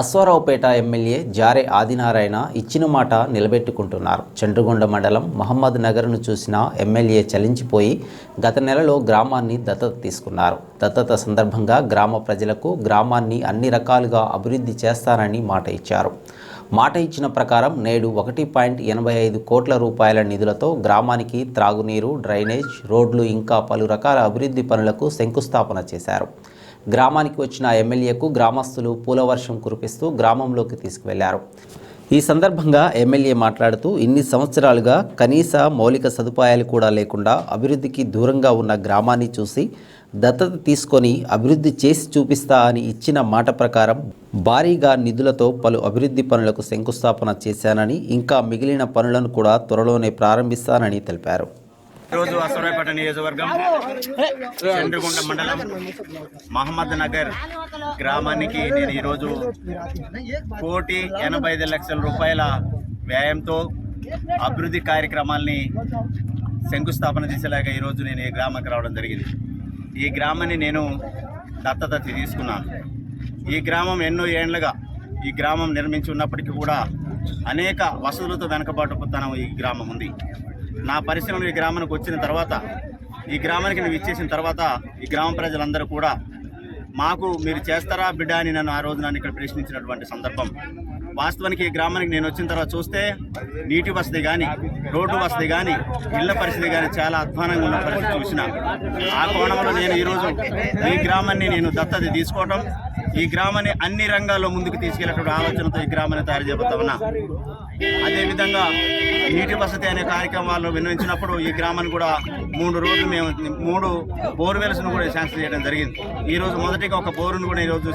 Aswaraopeta MLA జారె ఆదినారాయణ ఇచ్చిన మాట నిలబెట్టుకుంటున్నారు. చండ్రగొండ మండలం మహమ్మద్ నగర్ను చూసిన ఎమ్మెల్యే చలించిపోయి గత నెలలో గ్రామాన్ని దత్తత తీసుకున్నారు. దత్తత సందర్భంగా గ్రామ ప్రజలకు గ్రామాన్ని అన్ని రకాలుగా అభివృద్ధి చేస్తారని మాట ఇచ్చారు. మాట ఇచ్చిన ప్రకారం నేడు 1.85 కోట్ల రూపాయల నిధులతో గ్రామానికి త్రాగునీరు, డ్రైనేజ్, రోడ్లు ఇంకా పలు రకాల అభివృద్ధి పనులకు శంకుస్థాపన చేశారు. గ్రామానికి వచ్చిన ఎమ్మెల్యేకు గ్రామస్తులు పూలవర్షం కురిపిస్తూ గ్రామంలోకి తీసుకువెళ్లారు. ఈ సందర్భంగా ఎమ్మెల్యే మాట్లాడుతూ ఇన్ని సంవత్సరాలుగా కనీస మౌలిక సదుపాయాలు కూడా లేకుండా అభివృద్ధికి దూరంగా ఉన్న గ్రామాన్ని చూసి దత్తత తీసుకొని అభివృద్ధి చేసి చూపిస్తా అని ఇచ్చిన మాట ప్రకారం భారీగా నిధులతో పలు అభివృద్ధి పనులకు శంకుస్థాపన చేశానని, ఇంకా మిగిలిన పనులను కూడా త్వరలోనే ప్రారంభిస్తానని తెలిపారు. ఈరోజు అశ్వారావుపేట నియోజకవర్గం చండ్రగొండ మండలం మహమ్మద్ నగర్ గ్రామానికి నేను ఈరోజు 1,85,00,000 రూపాయల వ్యయంతో అభివృద్ధి కార్యక్రమాల్ని శంకుస్థాపన చేసేలాగా ఈరోజు నేను ఈ గ్రామానికి రావడం జరిగింది. ఈ గ్రామాన్ని నేను దత్తత తీసుకున్నాను. ఈ గ్రామం ఎన్నో ఏళ్లుగా ఈ గ్రామం నిర్మించి ఉన్నప్పటికీ కూడా అనేక వసతులతో వెనుకబాటుతనం ఈ గ్రామం ఉంది. నా పరిశ్రమలు ఈ గ్రామానికి వచ్చిన తర్వాత, ఈ గ్రామానికి నేను ఇచ్చేసిన తర్వాత ఈ గ్రామ ప్రజలందరూ కూడా మాకు మీరు చేస్తారా బిడ్డ అని నన్ను ఆ రోజు నన్ను ఇక్కడ ప్రశ్నించినటువంటి సందర్భం. వాస్తవానికి ఈ గ్రామానికి నేను వచ్చిన తర్వాత చూస్తే నీటి వసతి కానీ, రోడ్డు వసతి కానీ, ఇళ్ల పరిస్థితి కానీ చాలా అధ్వానంగా ఉన్న పరిస్థితి చూసిన ఆ కోణంలో నేను ఈరోజు ఈ గ్రామాన్ని నేను దత్తత తీసుకోవటం, ఈ గ్రామాన్ని అన్ని రంగాల్లో ముందుకు తీసుకెళ్లేటువంటి ఆలోచనతో ఈ గ్రామాన్ని తయారు చేయబోతా ఉన్నా. అదేవిధంగా నీటి వసతి అనే కార్యక్రమాల్లో విన్నవించినప్పుడు ఈ గ్రామాన్ని కూడా 3 రోడ్లు మేము 3 బోర్వెల్స్ను కూడా శాంక్షన్ చేయడం జరిగింది. ఈరోజు మొదటిగా ఒక బోరును కూడా ఈరోజు